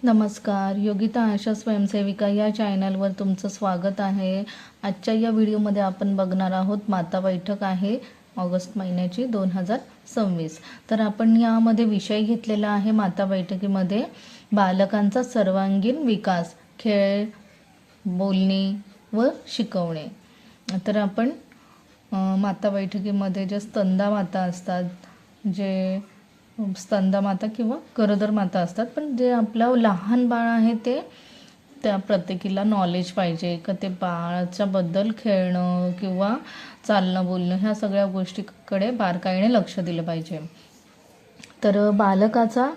नमस्कार. योगिता आशा स्वयंसेविका या चॅनलवर तुमचं स्वागत आहे. आजच्या या व्हिडिओमध्ये आपण बघणार आहोत माता बैठक आहे ऑगस्ट महिन्याची 2026. तर आपण यामध्ये विषय घेतलेला आहे माता बैठकीमध्ये बालकांचा सर्वांगीण विकास, खेळ, बोलणे व शिकवणे. तर आपण माता बैठकीमध्ये जे स्तंदा माता असतात, जे स्तंदा माता किंवा गरोदर माता असतात, पण जे आपलं लहान बाळ आहे ते त्या प्रत्येकीला नॉलेज पाहिजे का ते बाळाच्याबद्दल खेळणं किंवा चालणं बोलणं ह्या सगळ्या गोष्टीकडे बारकाईने लक्ष दिलं पाहिजे. तर बालकाचा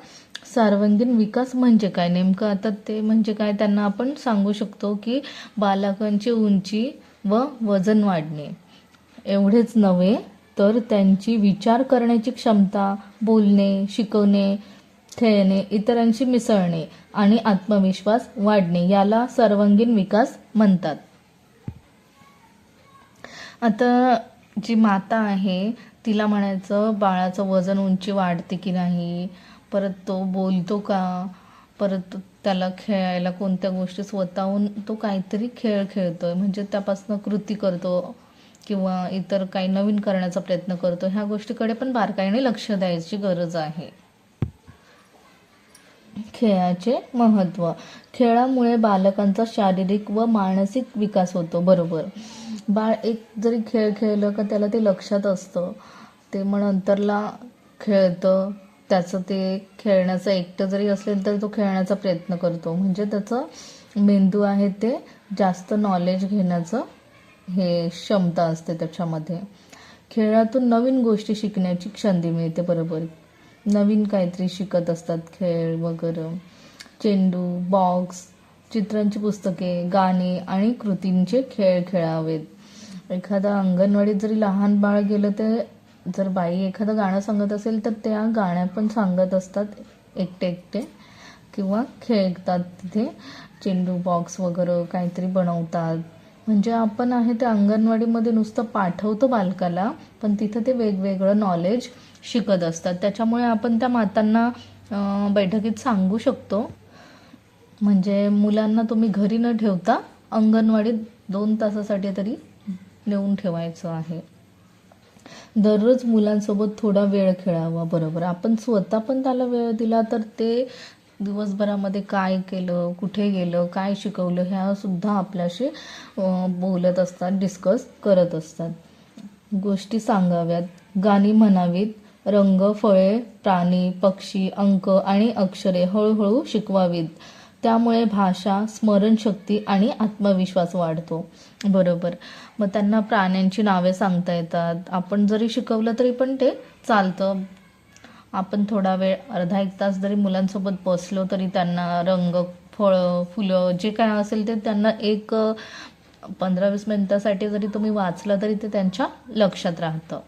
सर्वांगीण विकास म्हणजे काय नेमकं, आता ते म्हणजे काय त्यांना आपण सांगू शकतो की बालकांची उंची व वजन वाढणे एवढेच नव्हे तर त्यांची विचार करण्याची क्षमता, बोलणे, शिकवणे, खेळणे, इतरांशी मिसळणे आणि आत्मविश्वास वाढणे याला सर्वांगीण विकास म्हणतात. आता जी माता आहे तिला म्हणायचं बाळाचं वजन उंची वाढते की नाही, परत तो बोलतो का, परत त्याला खेळायला कोणत्या गोष्टी स्वतःहून तो काहीतरी खेळ खेळतोय म्हणजे त्यापासून कृती करतो किंवा इतर काही नवीन करण्याचा प्रयत्न करतो, ह्या गोष्टीकडे पण बारकाईने लक्ष द्यायची गरज आहे. खेळाचे महत्त्व. खेळामुळे बालकांचा शारीरिक व मानसिक विकास होतो. बरोबर. बाळ एक जरी खेळ खेळलं का त्याला ते लक्षात असतं, ते मग नंतरला खेळतं, त्याचं ते खेळण्याचं एकटं जरी असेल तर तो खेळण्याचा प्रयत्न करतो, म्हणजे त्याचं मेंदू आहे ते जास्त नॉलेज घेण्याचं हे क्षमता असते त्याच्यामध्ये. खेळातून नवीन गोष्टी शिकण्याची संधी मिळते. बरोबर. नवीन काहीतरी शिकत असतात खेळ वगैरे. चेंडू, बॉक्स, चित्रांची पुस्तके, गाणी आणि कृतींचे खेळ खेळावेत. एखादा अंगणवाडीत जरी लहान बाळ गेलं तर जर बाई एखादं गाणं सांगत असेल तर त्या गाण्या पण सांगत असतात एकटे एकटे किंवा खेळतात तिथे. चेंडू, बॉक्स वगैरे काहीतरी बनवतात. म्हणजे आपण आहे ते अंगणवाडीमध्ये नुसतं पाठवतो बालकाला, पण तिथं ते वेगवेगळं नॉलेज शिकत असतात. त्याच्यामुळे आपण त्या मातांना बैठकीत सांगू शकतो, म्हणजे मुलांना तुम्ही घरी न ठेवता अंगणवाडीत 2 तासासाठी तरी नेऊन ठेवायचं आहे. दररोज मुलांसोबत थोडा वेळ खेळावा. बरोबर. आपण स्वतः पण त्याला वेळ दिला तर ते दिवसभरामध्ये काय केलं, कुठे गेलं, काय शिकवलं ह्या सुद्धा आपल्याशी बोलत असतात, डिस्कस करत असतात. गोष्टी सांगाव्यात, गाणी म्हणावीत, रंग, फळे, प्राणी, पक्षी, अंक आणि अक्षरे हळूहळू शिकवावीत. त्यामुळे भाषा, स्मरणशक्ती आणि आत्मविश्वास वाढतो. बरोबर. मग त्यांना प्राण्यांची नावे सांगता येतात. आपण जरी शिकवलं तरी पण ते चालतं. आपण थोडा वेळ अर्धा 1 तास जरी मुलांसोबत बसलो तरी त्यांना रंग, फळं, फुलं जे काय असेल ते त्यांना एक 15-20 मिनिटासाठी जरी तुम्ही वाचलं तरी ते त्यांच्या लक्षात राहतं.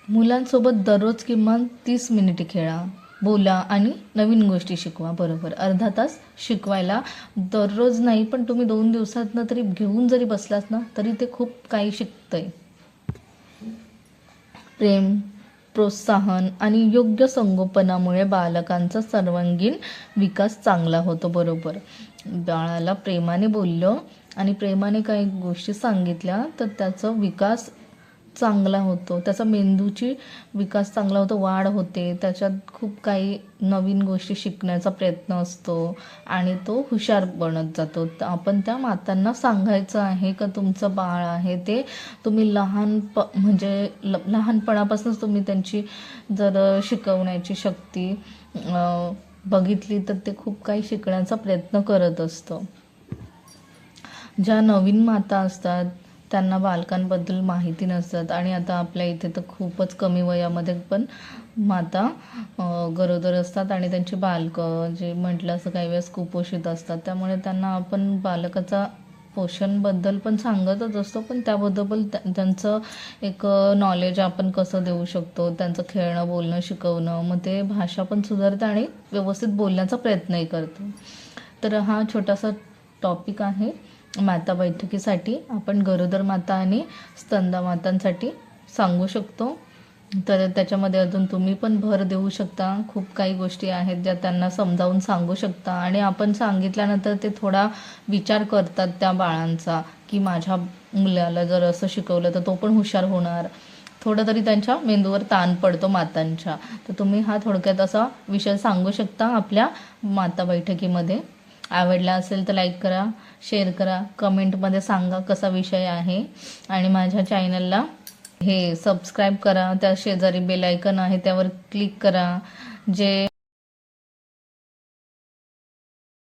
मुलांसोबत दररोज किमान 30 मिनिटे खेळा, बोला आणि नवीन गोष्टी शिकवा. बरोबर. अर्धा तास शिकवायला दररोज नाही, पण तुम्ही 2 दिवसातनं तरी घेऊन जरी बसलात ना तरी ते खूप काही शिकतंय. प्रेम, प्रोत्साहन आणि योग्य संगोपनामुळे बालकांचा सर्वांगीण विकास चांगला होतो. बरोबर. बाळाला प्रेमाने बोललं आणि प्रेमाने काही गोष्टी सांगितल्या तर त्याचा विकास चांगला होतो, त्याचा मेंदूची विकास चांगला होतो, वाढ होते, त्याच्यात खूप काही नवीन गोष्टी शिकण्याचा प्रयत्न असतो आणि तो हुशार बनत जातो. तर आपण त्या मातांना सांगायचं आहे का तुमचं बाळ आहे ते तुम्ही म्हणजे लहानपणापासूनच तुम्ही त्यांची जर शिकवण्याची शक्ती बघितली तर ते खूप काही शिकण्याचा प्रयत्न करत असतं. ज्या नवीन माता असतात त्यांना बालकांबद्दल माहिती नसतात आणि आता आपल्या इथे तर खूपच कमी वयामध्ये पण माता गरोदर असतात आणि त्यांची बालकं जे म्हटलं असं काही वेळेस कुपोषित असतात. त्यामुळे त्यांना आपण बालकाचा पोषणबद्दल पण सांगतच असतो, पण त्याबद्दल त्यांचं एक नॉलेज आपण कसं देऊ शकतो, त्यांचं खेळणं, बोलणं, शिकवणं, मग ते भाषा पण सुधारते आणि व्यवस्थित बोलण्याचा प्रयत्नही करतो. तर हा छोटासा टॉपिक आहे माता बैठकीसाठी. आपण गरोदर माता आणि स्तनदा मातांसाठी सांगू शकतो. तर त्याच्यामध्ये अजून तुम्ही पण भर देऊ शकता. खूप काही गोष्टी आहेत ज्या त्यांना समजावून सांगू शकता आणि आपण सांगितल्यानंतर ते थोडा विचार करतात त्या बाळांचा, की माझ्या मुलाला जर असं शिकवलं तर तो पण हुशार होणार. थोडं तरी त्यांच्या मेंदूवर ताण पडतो मातांच्या. तर तुम्ही हा थोडक्यात असा विषय सांगू शकता आपल्या माता बैठकीमध्ये. आवडला असेल तर लाईक करा, शेअर करा, कमेंटमध्ये सांगा कसा विषय आहे आणि माझ्या चॅनलला हे सबस्क्राईब करा. त्या शेजारी बेल आयकॉन आहे त्यावर क्लिक करा, जे